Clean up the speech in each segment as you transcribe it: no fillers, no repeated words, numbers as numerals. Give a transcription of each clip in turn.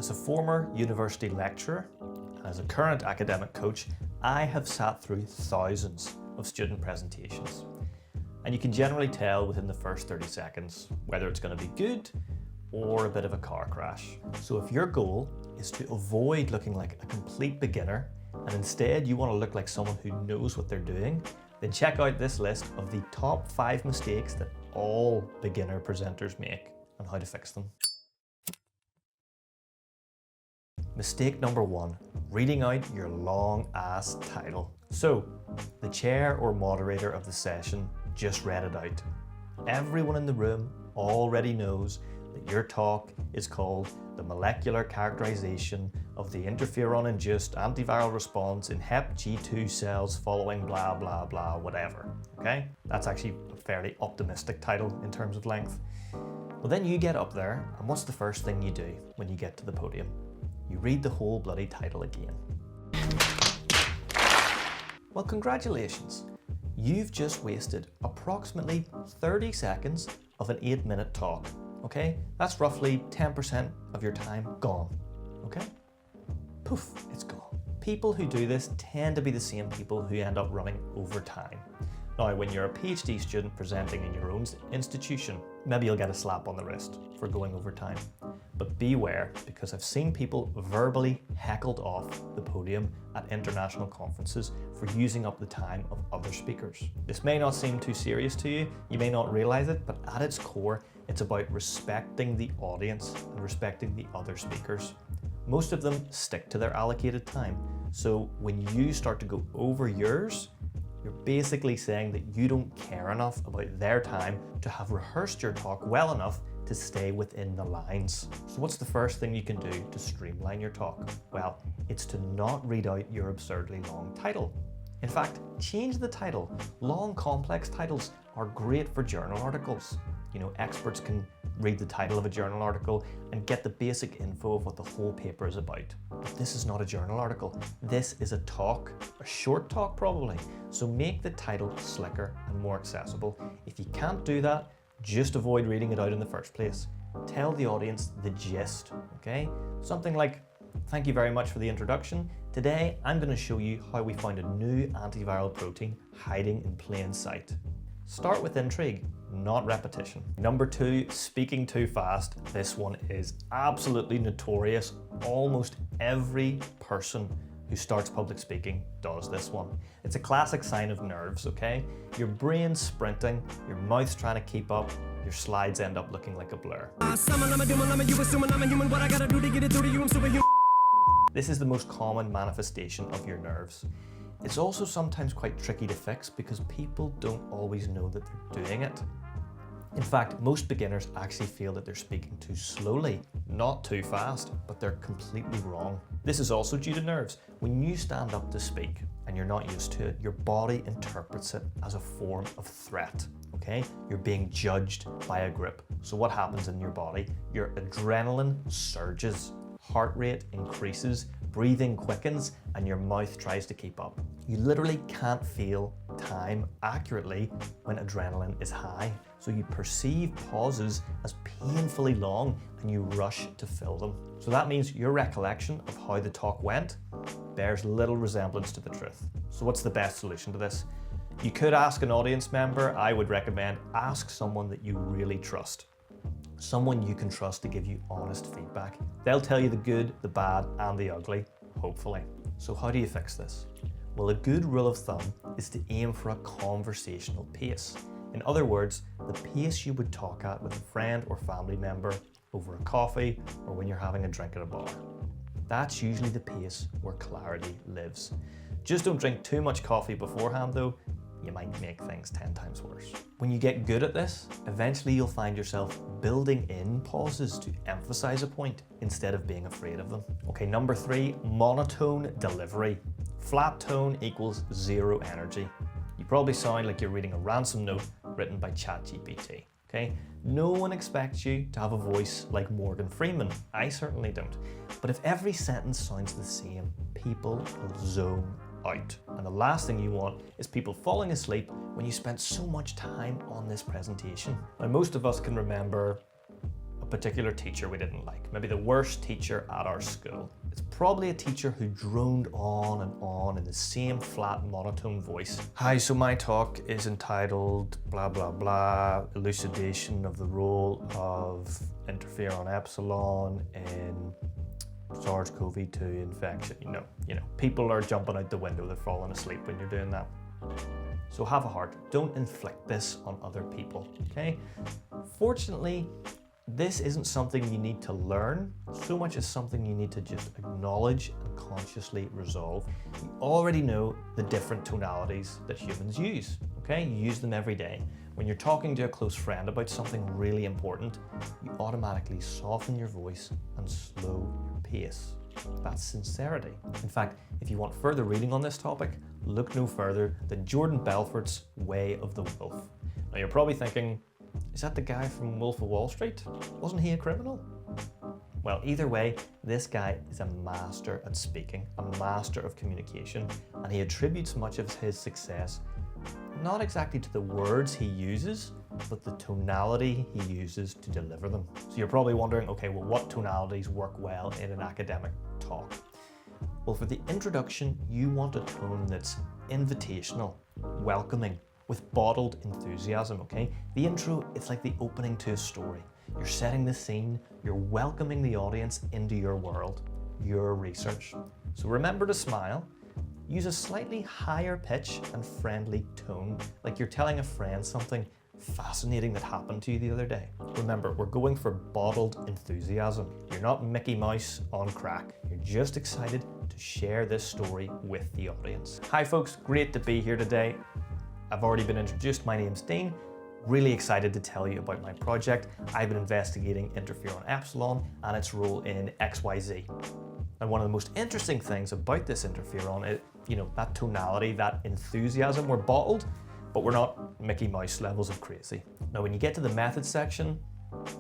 As a former university lecturer and as a current academic coach, I have sat through thousands of student presentations. And you can generally tell within the first 30 seconds whether it's going to be good or a bit of a car crash. So if your goal is to avoid looking like a complete beginner and instead you want to look like someone who knows what they're doing, then check out this list of the top 5 mistakes that all beginner presenters make and how to fix them. Mistake number 1, reading out your long ass title. So, the chair or moderator of the session just read it out. Everyone in the room already knows that your talk is called The Molecular Characterization of the Interferon-Induced Antiviral Response in Hep G2 Cells Following blah blah blah whatever, okay? That's actually a fairly optimistic title in terms of length. Well, then you get up there, and what's the first thing you do when you get to the podium? You read the whole bloody title again. Well, congratulations. You've just wasted approximately 30 seconds of an 8-minute talk, okay? That's roughly 10% of your time gone, okay? Poof, it's gone. People who do this tend to be the same people who end up running over time. Now, when you're a PhD student presenting in your own institution, maybe you'll get a slap on the wrist for going over time. But beware, because I've seen people verbally heckled off the podium at international conferences for using up the time of other speakers. This may not seem too serious to you, you may not realize it, but at its core, it's about respecting the audience and respecting the other speakers. Most of them stick to their allocated time. So when you start to go over yours, you're basically saying that you don't care enough about their time to have rehearsed your talk well enough to stay within the lines. So what's the first thing you can do to streamline your talk? Well, it's to not read out your absurdly long title. In fact, change the title. Long, complex titles are great for journal articles. You know, experts can read the title of a journal article and get the basic info of what the whole paper is about. But this is not a journal article. This is a talk, a short talk probably. So make the title slicker and more accessible. If you can't do that, just avoid reading it out in the first place. Tell the audience the gist, okay? Something like, thank you very much for the introduction. Today, I'm going to show you how we found a new antiviral protein hiding in plain sight. Start with intrigue, not repetition. Number 2, speaking too fast. This one is absolutely notorious. Almost every person who starts public speaking does this one. It's a classic sign of nerves, okay? Your brain's sprinting, your mouth's trying to keep up, your slides end up looking like a blur. This is the most common manifestation of your nerves. It's also sometimes quite tricky to fix because people don't always know that they're doing it. In fact, most beginners actually feel that they're speaking too slowly, not too fast, but they're completely wrong. This is also due to nerves. When you stand up to speak and you're not used to it, your body interprets it as a form of threat, okay? You're being judged by a group. So what happens in your body? Your adrenaline surges, heart rate increases, breathing quickens, and your mouth tries to keep up. You literally can't feel time accurately when adrenaline is high. So you perceive pauses as painfully long and you rush to fill them. So that means your recollection of how the talk went bears little resemblance to the truth. So what's the best solution to this? You could ask an audience member. I would recommend ask someone that you really trust. Someone you can trust to give you honest feedback. They'll tell you the good, the bad, and the ugly, hopefully. So how do you fix this? Well, a good rule of thumb is to aim for a conversational pace. In other words, the pace you would talk at with a friend or family member over a coffee or when you're having a drink at a bar. That's usually the pace where clarity lives. Just don't drink too much coffee beforehand though. You might make things 10 times worse. When you get good at this, eventually you'll find yourself building in pauses to emphasize a point instead of being afraid of them. Okay, number 3, monotone delivery. Flat tone equals zero energy. You probably sound like you're reading a ransom note written by ChatGPT, okay? No one expects you to have a voice like Morgan Freeman. I certainly don't. But if every sentence sounds the same, people will zone out. And the last thing you want is people falling asleep when you spent so much time on this presentation. Now, most of us can remember a particular teacher we didn't like, maybe the worst teacher at our school. It's probably a teacher who droned on and on in the same flat monotone voice. Hi, so my talk is entitled blah blah blah, elucidation of the role of interferon epsilon in SARS-CoV-2 infection. You know, people are jumping out the window, they're falling asleep when you're doing that. So have a heart, don't inflict this on other people, okay? Fortunately, this isn't something you need to learn so much as something you need to just acknowledge and consciously resolve. You already know the different tonalities that humans use, okay? You use them every day. When you're talking to a close friend about something really important, you automatically soften your voice and slow your pace. That's sincerity. In fact, if you want further reading on this topic, look no further than Jordan Belfort's Way of the Wolf. Now you're probably thinking, is that the guy from Wolf of Wall Street? Wasn't he a criminal? Well, either way, this guy is a master at speaking, a master of communication, and he attributes much of his success not exactly to the words he uses, but the tonality he uses to deliver them. So you're probably wondering, okay, well, what tonalities work well in an academic talk? Well, for the introduction, you want a tone that's invitational, welcoming, with bottled enthusiasm, okay? The intro, it's like the opening to a story. You're setting the scene, you're welcoming the audience into your world, your research. So remember to smile. Use a slightly higher pitch and friendly tone, like you're telling a friend something fascinating that happened to you the other day. Remember, we're going for bottled enthusiasm. You're not Mickey Mouse on crack. You're just excited to share this story with the audience. Hi folks, great to be here today. I've already been introduced. My name's Dean. Really excited to tell you about my project. I've been investigating interferon epsilon and its role in XYZ. And one of the most interesting things about this interferon is, that tonality, that enthusiasm. We're bottled, but we're not Mickey Mouse levels of crazy. Now, when you get to the method section,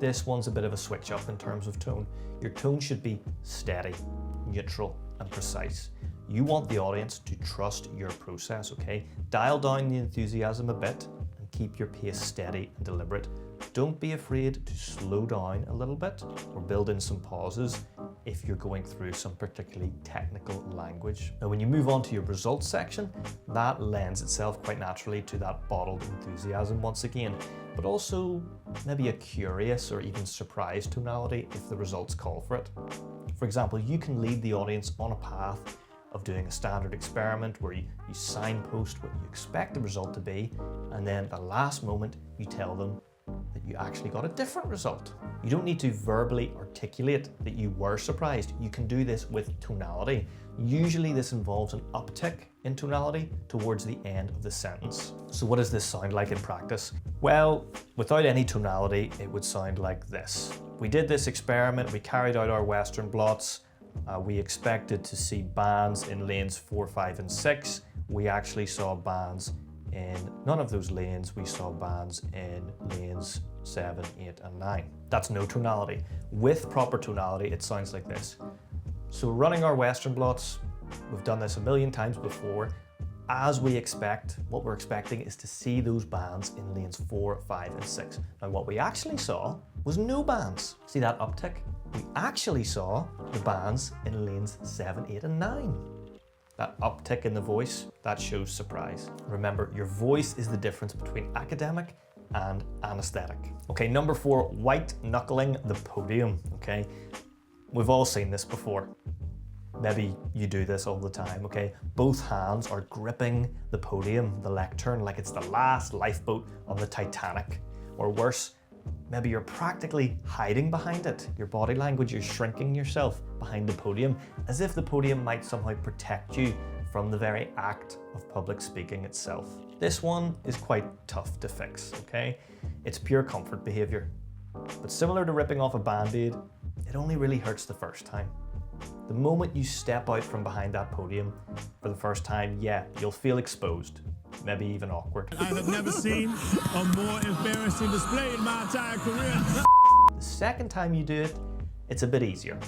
this one's a bit of a switch up in terms of tone. Your tone should be steady, neutral, and precise. You want the audience to trust your process, okay? Dial down the enthusiasm a bit and keep your pace steady and deliberate. Don't be afraid to slow down a little bit or build in some pauses if you're going through some particularly technical language. Now, when you move on to your results section, that lends itself quite naturally to that bottled enthusiasm once again, but also maybe a curious or even surprised tonality if the results call for it. For example, you can lead the audience on a path of doing a standard experiment where you signpost what you expect the result to be, and then at the last moment you tell them that you actually got a different result. You don't need to verbally articulate that you were surprised. You can do this with tonality. Usually this involves an uptick in tonality towards the end of the sentence. So what does this sound like in practice? Well, without any tonality, it would sound like this. We did this experiment, we carried out our Western blots. We expected to see bands in lanes 4, 5, and 6. We actually saw bands in none of those lanes. We saw bands in lanes 7, 8, and 9. That's no tonality. With proper tonality, it sounds like this. So running our Western blots, we've done this a million times before. As we expect, what we're expecting is to see those bands in lanes 4, 5, and 6. Now what we actually saw was no bands. See that uptick? We actually saw the bands in lanes 7, 8, and 9. That uptick in the voice, that shows surprise. Remember, your voice is the difference between academic and anesthetic. Okay, number 4, white knuckling the podium, okay? We've all seen this before. Maybe you do this all the time, okay? Both hands are gripping the podium, the lectern, like it's the last lifeboat on the Titanic. Or worse, maybe you're practically hiding behind it. Your body language, you're shrinking yourself behind the podium, as if the podium might somehow protect you from the very act of public speaking itself. This one is quite tough to fix, okay? It's pure comfort behavior. But similar to ripping off a band-aid, it only really hurts the first time. The moment you step out from behind that podium for the first time, yeah, you'll feel exposed, maybe even awkward. I have never seen a more embarrassing display in my entire career. The second time you do it, it's a bit easier.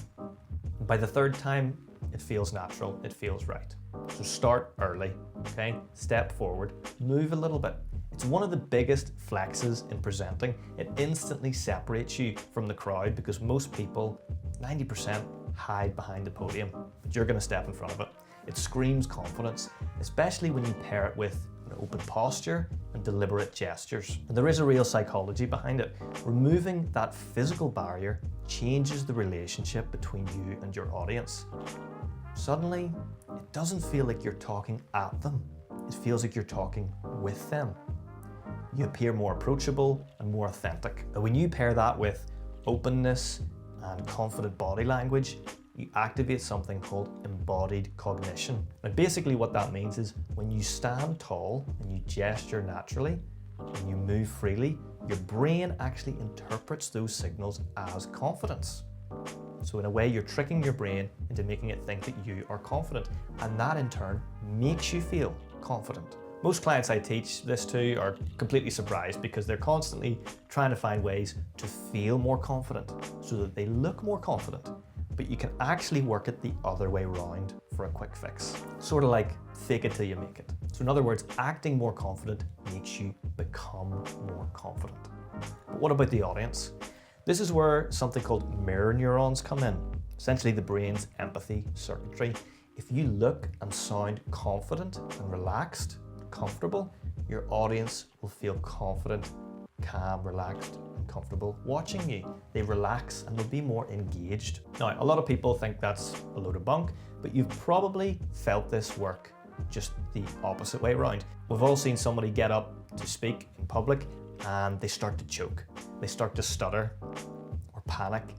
By the third time, it feels natural, it feels right. So start early, okay? Step forward, move a little bit. It's one of the biggest flexes in presenting. It instantly separates you from the crowd because most people, 90%, hide behind the podium, but you're going to step in front of it. It screams confidence, especially when you pair it with an open posture and deliberate gestures. And there is a real psychology behind it. Removing that physical barrier changes the relationship between you and your audience. Suddenly, it doesn't feel like you're talking at them. It feels like you're talking with them. You appear more approachable and more authentic. And when you pair that with openness and confident body language, you activate something called embodied cognition. And basically what that means is when you stand tall and you gesture naturally and you move freely, your brain actually interprets those signals as confidence. So in a way, you're tricking your brain into making it think that you are confident, and that in turn makes you feel confident. Most clients I teach this to are completely surprised because they're constantly trying to find ways to feel more confident so that they look more confident. But you can actually work it the other way around for a quick fix. Sort of like fake it till you make it. So in other words, acting more confident makes you become more confident. But what about the audience? This is where something called mirror neurons come in, essentially the brain's empathy circuitry. If you look and sound confident and relaxed, comfortable, your audience will feel confident, calm, relaxed, and comfortable watching you. They relax and will be more engaged. Now, a lot of people think that's a load of bunk, but you've probably felt this work just the opposite way around. We've all seen somebody get up to speak in public and they start to choke. They start to stutter or panic.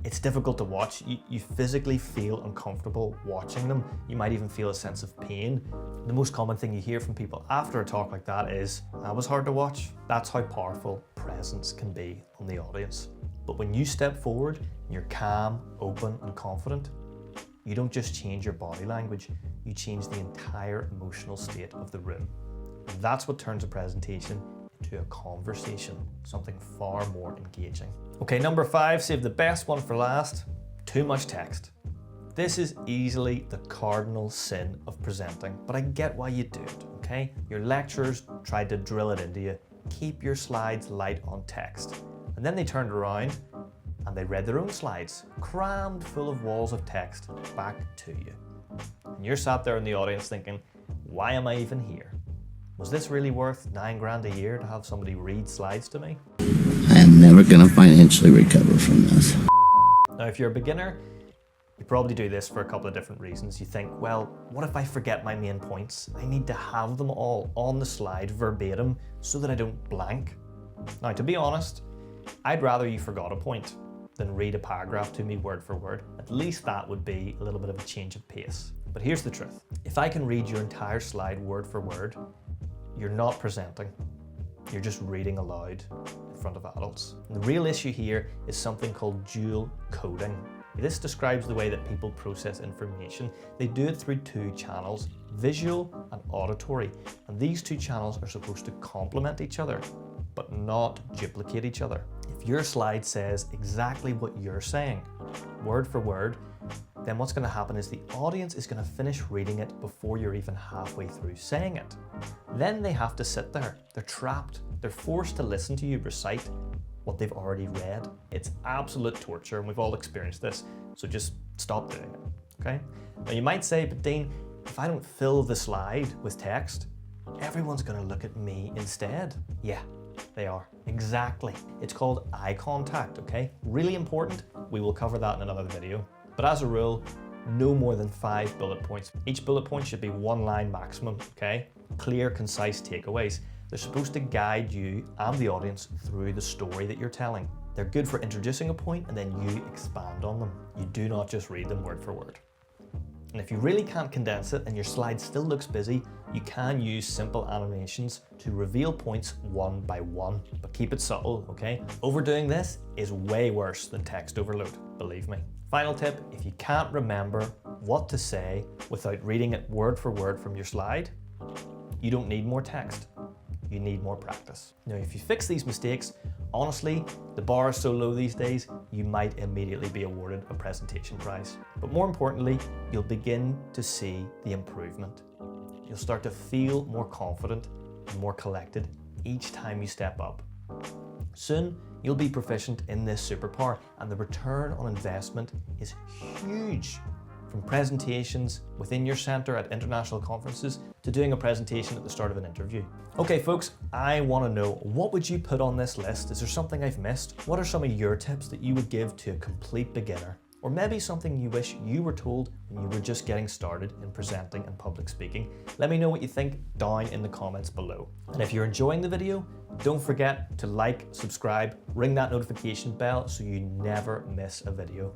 It's difficult to watch. You physically feel uncomfortable watching them. You might even feel a sense of pain. The most common thing you hear from people after a talk like that is, "That was hard to watch." That's how powerful presence can be on the audience. But when you step forward and you're calm, open, and confident, you don't just change your body language, you change the entire emotional state of the room. And that's what turns a presentation into a conversation, something far more engaging. Okay, number 5, save the best one for last, too much text. This is easily the cardinal sin of presenting, but I get why you do it, okay? Your lecturers tried to drill it into you. Keep your slides light on text. And then they turned around and they read their own slides, crammed full of walls of text back to you. And you're sat there in the audience thinking, why am I even here? Was this really worth $9,000 a year to have somebody read slides to me? I am never going to financially recover from this. Now, if you're a beginner, you probably do this for a couple of different reasons. You think, well, what if I forget my main points? I need to have them all on the slide verbatim so that I don't blank. Now, to be honest, I'd rather you forgot a point than read a paragraph to me word for word. At least that would be a little bit of a change of pace. But here's the truth. If I can read your entire slide word for word, you're not presenting. You're just reading aloud in front of adults. And the real issue here is something called dual coding. This describes the way that people process information. They do it through 2 channels, visual and auditory. And these 2 channels are supposed to complement each other, but not duplicate each other. If your slide says exactly what you're saying, word for word, then what's going to happen is the audience is going to finish reading it before you're even halfway through saying it. Then they have to sit there. They're trapped. They're forced to listen to you recite what they've already read. It's absolute torture, and we've all experienced this, so just stop doing it, okay? Now you might say, but Dean, if I don't fill the slide with text, everyone's going to look at me instead. Yeah, they are. Exactly. It's called eye contact, okay? Really important. We will cover that in another video. But as a rule, no more than 5 bullet points. Each bullet point should be 1 line maximum, okay? Clear, concise takeaways. They're supposed to guide you and the audience through the story that you're telling. They're good for introducing a point and then you expand on them. You do not just read them word for word. And if you really can't condense it and your slide still looks busy, you can use simple animations to reveal points one by one, but keep it subtle, okay? Overdoing this is way worse than text overload, believe me. Final tip, if you can't remember what to say without reading it word for word from your slide, you don't need more text. You need more practice. Now, if you fix these mistakes, honestly, the bar is so low these days, you might immediately be awarded a presentation prize. But more importantly, you'll begin to see the improvement. You'll start to feel more confident and more collected each time you step up. Soon, you'll be proficient in this superpower, and the return on investment is huge. From presentations within your centre at international conferences to doing a presentation at the start of an interview. Okay folks, I want to know, what would you put on this list? Is there something I've missed? What are some of your tips that you would give to a complete beginner? Or maybe something you wish you were told when you were just getting started in presenting and public speaking? Let me know what you think down in the comments below. And if you're enjoying the video, don't forget to like, subscribe, ring that notification bell so you never miss a video.